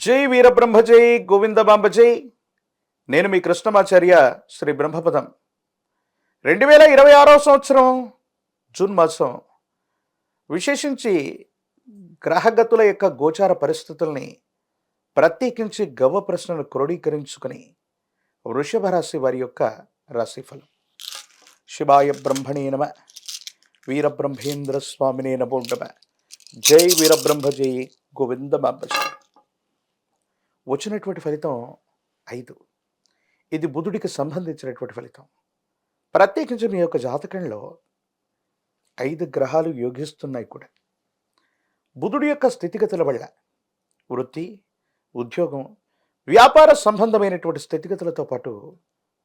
జై వీరబ్రహ్మ జై గోవిందబాంబ జై. నేను మీ కృష్ణమాచార్య శ్రీ బ్రహ్మపదం. 2026 సంవత్సరం జూన్ మాసం విశేషించి గ్రహగతుల యొక్క గోచార పరిస్థితుల్ని ప్రత్యేకించి గవ్వ ప్రశ్నలు క్రోడీకరించుకుని వృషభ రాశి వారి యొక్క రాశిఫలం. శివాయ బ్రహ్మణే నమ, వీరబ్రహ్మేంద్ర స్వామినే నమో నమ. జై వీరబ్రహ్మ జై గోవిందబాంబ జై. వచ్చినటువంటి ఫలితం 5. ఇది బుధుడికి సంబంధించినటువంటి ఫలితం. ప్రత్యేకించి మీ యొక్క జాతకంలో 5 గ్రహాలు యోగిస్తున్నాయి కూడా. బుధుడి యొక్క స్థితిగతుల వల్ల వృత్తి, ఉద్యోగం, వ్యాపార సంబంధమైనటువంటి స్థితిగతులతో పాటు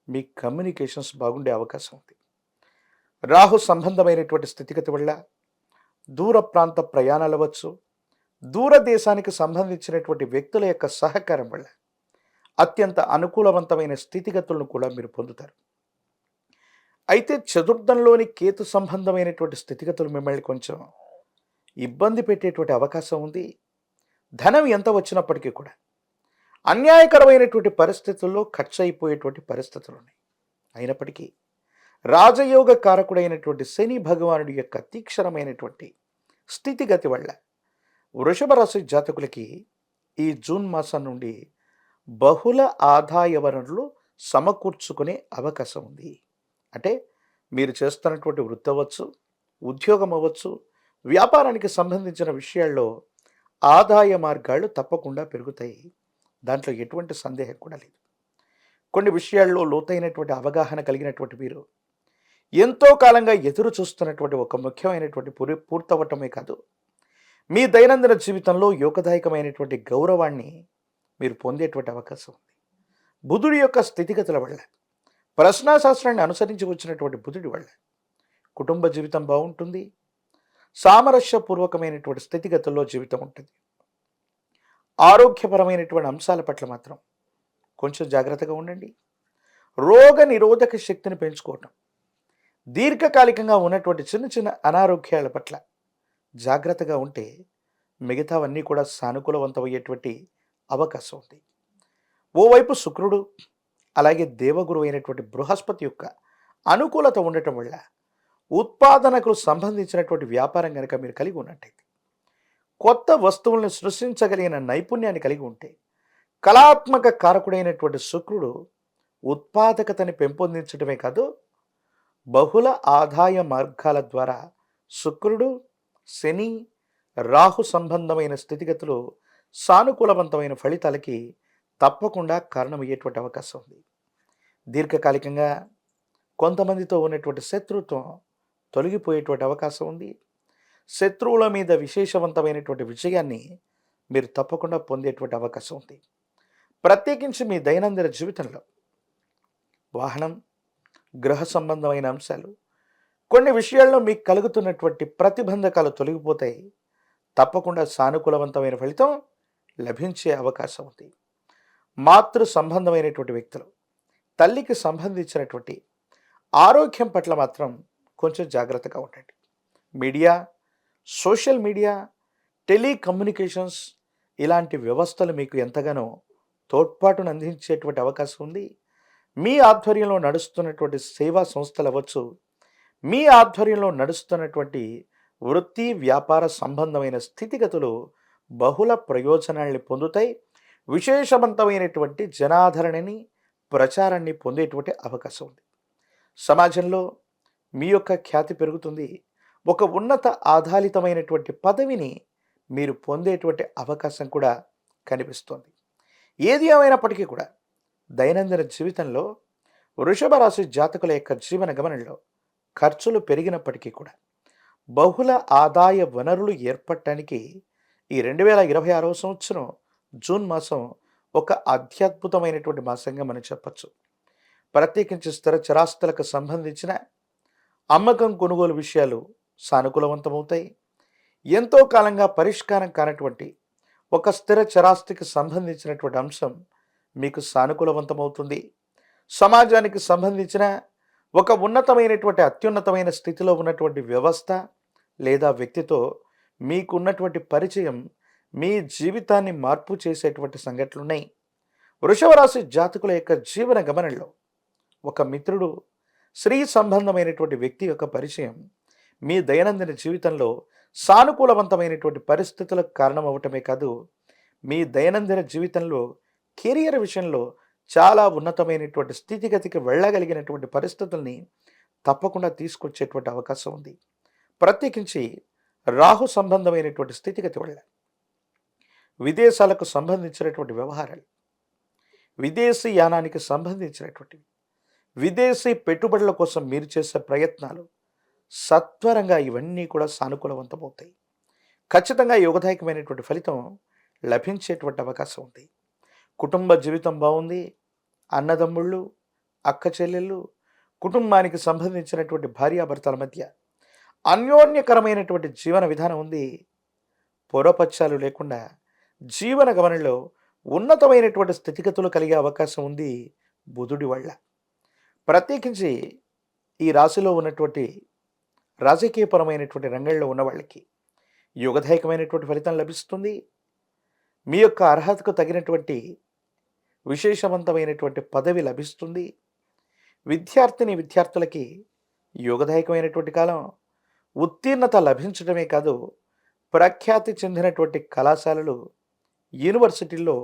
మీ కమ్యూనికేషన్స్ బాగుండే అవకాశం ఉంది. రాహు సంబంధమైనటువంటి స్థితిగతి వల్ల దూర ప్రాంత ప్రయాణాలు అవ్వచ్చు. దూరదేశానికి సంబంధించినటువంటి వ్యక్తుల యొక్క సహకారం వల్ల అత్యంత అనుకూలవంతమైన స్థితిగతులను కూడా మీరు పొందుతారు. అయితే చతుర్థంలోని కేతు సంబంధమైనటువంటి స్థితిగతులు మిమ్మల్ని కొంచెం ఇబ్బంది పెట్టేటువంటి అవకాశం ఉంది. ధనం ఎంత వచ్చినప్పటికీ కూడా అన్యాయకరమైనటువంటి పరిస్థితుల్లో ఖర్చు అయిపోయేటువంటి పరిస్థితులు ఉన్నాయి. అయినప్పటికీ రాజయోగ కారకుడైనటువంటి శని భగవానుడి యొక్క తీక్షణమైనటువంటి స్థితిగతి వల్ల వృషభ రాశి జాతకులకి ఈ జూన్ మాసం నుండి బహుళ ఆదాయ వనరులు సమకూర్చుకునే అవకాశం ఉంది. అంటే మీరు చేస్తున్నటువంటి వృత్తి అవ్వచ్చు, ఉద్యోగం అవ్వచ్చు, వ్యాపారానికి సంబంధించిన విషయాల్లో ఆదాయ మార్గాలు తప్పకుండా పెరుగుతాయి. దాంట్లో ఎటువంటి సందేహం కూడా లేదు. కొన్ని విషయాల్లో లోతైనటువంటి అవగాహన కలిగినటువంటి మీరు ఎంతో కాలంగా ఎదురు చూస్తున్నటువంటి ఒక ముఖ్యమైనటువంటి పూర్తవటమే కాదు, మీ దైనందిన జీవితంలో యోగదాయకమైనటువంటి గౌరవాన్ని మీరు పొందేటువంటి అవకాశం ఉంది. బుధుడి యొక్క స్థితిగతుల వల్ల, ప్రశ్నాశాస్త్రాన్ని అనుసరించి వచ్చినటువంటి బుధుడి వల్ల కుటుంబ జీవితం బాగుంటుంది. సామరస్యపూర్వకమైనటువంటి స్థితిగతుల్లో జీవితం ఉంటుంది. ఆరోగ్యపరమైనటువంటి అంశాల పట్ల మాత్రం కొంచెం జాగ్రత్తగా ఉండండి. రోగ నిరోధక శక్తిని పెంచుకోవటం, దీర్ఘకాలికంగా ఉన్నటువంటి చిన్న చిన్న అనారోగ్యాల పట్ల జాగ్రత్తగా ఉంటే మిగతావన్నీ కూడా సానుకూలవంతమయ్యేటువంటి అవకాశం ఉంది. ఓవైపు శుక్రుడు, అలాగే దేవగురు అయినటువంటి బృహస్పతి యొక్క అనుకూలత ఉండటం వల్ల ఉత్పాదనకు సంబంధించినటువంటి వ్యాపారం కనుక మీరు కలిగి ఉన్నట్టయితే, కొత్త వస్తువులను సృష్టించగలిగిన నైపుణ్యాన్ని కలిగి ఉంటే, కళాత్మక కారకుడైనటువంటి శుక్రుడు ఉత్పాదకతని పెంపొందించడమే కాదు, బహుళ ఆదాయ మార్గాల ద్వారా శుక్రుడు, శని, రాహు సంబంధమైన స్థితిగతులు సానుకూలవంతమైన ఫలితాలకి తప్పకుండా కారణమయ్యేటువంటి అవకాశం ఉంది. దీర్ఘకాలికంగా కొంతమందితో ఉన్నటువంటి శత్రుత్వం తొలగిపోయేటువంటి అవకాశం ఉంది. శత్రువుల మీద విశేషవంతమైనటువంటి విజయాన్ని మీరు తప్పకుండా పొందేటువంటి అవకాశం ఉంది. ప్రత్యేకించి మీ దైనందిన జీవితంలో వాహనం, గృహ సంబంధమైన అంశాలు, కొన్ని విషయాల్లో మీకు కలుగుతున్నటువంటి ప్రతిబంధకాలు తొలగిపోతాయి. తప్పకుండా సానుకూలవంతమైన ఫలితం లభించే అవకాశం ఉంది. మాతృ సంబంధమైనటువంటి వ్యక్తులు, తల్లికి సంబంధించినటువంటి ఆరోగ్యం పట్ల మాత్రం కొంచెం జాగ్రత్తగా ఉండండి. మీడియా, సోషల్ మీడియా, టెలికమ్యూనికేషన్స్ ఇలాంటి వ్యవస్థలు మీకు ఎంతగానో తోడ్పాటును అందించేటువంటి అవకాశం ఉంది. మీ ఆధ్వర్యంలో నడుస్తున్నటువంటి సేవా సంస్థలు అవ్వచ్చు, మీ ఆధ్వర్యంలో నడుస్తున్నటువంటి వృత్తి, వ్యాపార సంబంధమైన స్థితిగతులు బహుళ ప్రయోజనాల్ని పొందుతాయి. విశేషవంతమైనటువంటి జనాదరణని, ప్రచారాన్ని పొందేటువంటి అవకాశం ఉంది. సమాజంలో మీ యొక్క ఖ్యాతి పెరుగుతుంది. ఒక ఉన్నత ఆధారితమైనటువంటి పదవిని మీరు పొందేటువంటి అవకాశం కూడా కనిపిస్తోంది. ఏది ఏమైనప్పటికీ కూడా దైనందిన జీవితంలో వృషభ రాశి జాతకుల యొక్క జీవన గమనంలో ఖర్చులు పెరిగినప్పటికీ కూడా బహుళ ఆదాయ వనరులు ఏర్పడటానికి ఈ 2026 సంవత్సరం జూన్ మాసం ఒక అత్యద్భుతమైనటువంటి మాసంగా మనం చెప్పచ్చు. ప్రత్యేకించి స్థిర చరాస్తులకు సంబంధించిన అమ్మకం, కొనుగోలు విషయాలు సానుకూలవంతమవుతాయి. ఎంతో కాలంగా పరిష్కారం కానటువంటి ఒక స్థిర చరాస్తికి సంబంధించినటువంటి అంశం మీకు సానుకూలవంతమవుతుంది. సమాజానికి సంబంధించిన ఒక ఉన్నతమైనటువంటి, అత్యున్నతమైన స్థితిలో ఉన్నటువంటి వ్యవస్థ లేదా వ్యక్తితో మీకున్నటువంటి పరిచయం మీ జీవితాన్ని మార్పు చేసేటువంటి సంఘటనలున్నాయి. వృషభ రాశి జాతకుల యొక్క జీవన గమనంలో ఒక మిత్రుడు, స్త్రీ సంబంధమైనటువంటి వ్యక్తి యొక్క పరిచయం మీ దైనందిన జీవితంలో సానుకూలవంతమైనటువంటి పరిస్థితులకు కారణమవ్వటమే కాదు, మీ దైనందిన జీవితంలో కెరియర్ విషయంలో చాలా ఉన్నతమైనటువంటి స్థితిగతికి వెళ్ళగలిగినటువంటి పరిస్థితుల్ని తప్పకుండా తీసుకొచ్చేటువంటి అవకాశం ఉంది. ప్రత్యేకించి రాహు సంబంధమైనటువంటి స్థితిగతి వల్ల విదేశాలకు సంబంధించినటువంటి వ్యవహారాలు, విదేశీ యానానికి సంబంధించినటువంటివి, విదేశీ పెట్టుబడుల కోసం మీరు చేసే ప్రయత్నాలు సత్వరంగా ఇవన్నీ కూడా సానుకూలవంతమవుతాయి. ఖచ్చితంగా యోగదాయకమైనటువంటి ఫలితం లభించేటువంటి అవకాశం ఉంది. కుటుంబ జీవితం బాగుంది. అన్నదమ్ముళ్ళు, అక్క చెల్లెళ్ళు, కుటుంబానికి సంబంధించినటువంటి భార్యాభర్తల మధ్య అన్యోన్యకరమైనటువంటి జీవన విధానం ఉంది. పొరపచ్చాలు లేకుండా జీవన గమనంలో ఉన్నతమైనటువంటి స్థితిగతులు కలిగే అవకాశం ఉంది బుధుడి వల్ల. ప్రత్యేకించి ఈ రాశిలో ఉన్నటువంటి రాజకీయపరమైనటువంటి రంగంలో ఉన్న వాళ్ళకి యోగదాయకమైనటువంటి ఫలితం లభిస్తుంది. మీ యొక్క అర్హతకు తగినటువంటి విశేషవంతమైనటువంటి పదవి లభిస్తుంది. విద్యార్థులకి యోగదాయకమైనటువంటి కాలం. ఉత్తీర్ణత లభించడమే కాదు, ప్రఖ్యాతి చెందినటువంటి కళాశాలలు, యూనివర్సిటీల్లో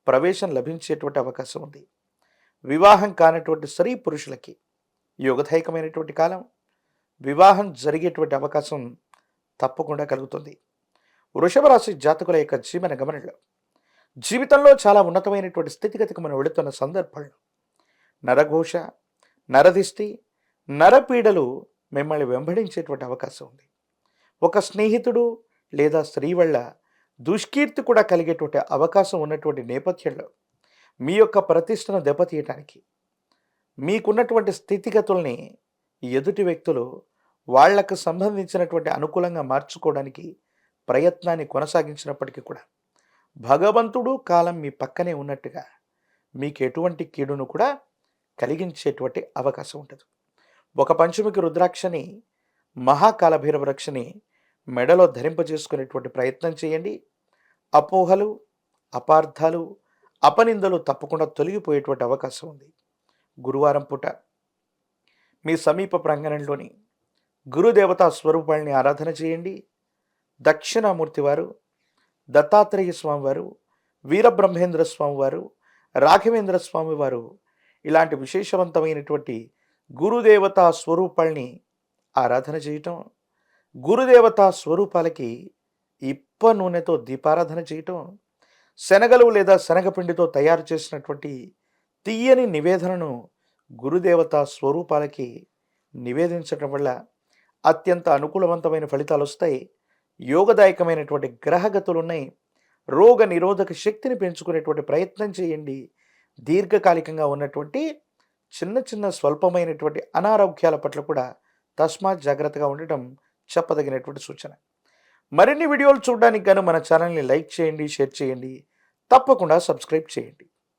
ప్రవేశం లభించేటువంటి అవకాశం ఉంది. వివాహం కానటువంటి స్త్రీ పురుషులకి యోగదాయకమైనటువంటి కాలం. వివాహం జరిగేటువంటి అవకాశం తప్పకుండా కలుగుతుంది. వృషభ రాశి జాతకుల యొక్క జీవన గమనంలో జీవితంలో చాలా ఉన్నతమైనటువంటి స్థితిగతికి మనం వెళుతున్న సందర్భంలో నరఘోష, నరదిష్టి, నరపీడలు మిమ్మల్ని వెంబడించేటువంటి అవకాశం ఉంది. ఒక స్నేహితుడు లేదా స్త్రీ వల్ల దుష్కీర్తి కూడా కలిగేటువంటి అవకాశం ఉన్నటువంటి నేపథ్యంలో మీ యొక్క ప్రతిష్టను దెబ్బతీయటానికి, మీకున్నటువంటి స్థితిగతుల్ని ఎదుటి వ్యక్తులు వాళ్లకు సంబంధించినటువంటి అనుకూలంగా మార్చుకోవడానికి ప్రయత్నాన్ని కొనసాగించినప్పటికీ కూడా భగవంతుడు కాలం మీ పక్కనే ఉన్నట్టుగా మీకు ఎటువంటి కీడును కూడా కలిగించేటువంటి అవకాశం ఉంటుంది. ఒక పంచముఖి రుద్రాక్షని, మహాకాలభైరవ రక్షని మెడలో ధరింపజేసుకునేటువంటి ప్రయత్నం చేయండి. అపోహలు, అపార్థాలు, అపనిందలు తప్పకుండా తొలగిపోయేటువంటి అవకాశం ఉంది. గురువారం పూట మీ సమీప ప్రాంగణంలోని గురుదేవతా స్వరూపాన్ని ఆరాధన చేయండి. దక్షిణామూర్తి వారు, దత్తాత్రేయ స్వామివారు, వీరబ్రహ్మేంద్ర స్వామివారు, రాఘవేంద్ర స్వామివారు ఇలాంటి విశేషవంతమైనటువంటి గురుదేవతా స్వరూపాల్ని ఆరాధన చేయటం, గురుదేవతా స్వరూపాలకి ఇప్ప నూనెతో దీపారాధన చేయటం, శనగలు లేదా శనగపిండితో తయారు చేసినటువంటి తీయని నివేదనను గురుదేవతా స్వరూపాలకి నివేదించడం వల్ల అత్యంత అనుకూలవంతమైన ఫలితాలు వస్తాయి. యోగదాయకమైనటువంటి గ్రహగతులు ఉన్నాయి. రోగ నిరోధక శక్తిని పెంచుకునేటువంటి ప్రయత్నం చేయండి. దీర్ఘకాలికంగా ఉన్నటువంటి చిన్న చిన్న స్వల్పమైనటువంటి అనారోగ్యాల పట్ల కూడా తస్మాత్ జాగ్రత్తగా ఉండటం చెప్పదగినటువంటి సూచన. మరిన్ని వీడియోలు చూడడానికి గాను మన ఛానల్ని లైక్ చేయండి, షేర్ చేయండి, తప్పకుండా సబ్స్క్రైబ్ చేయండి.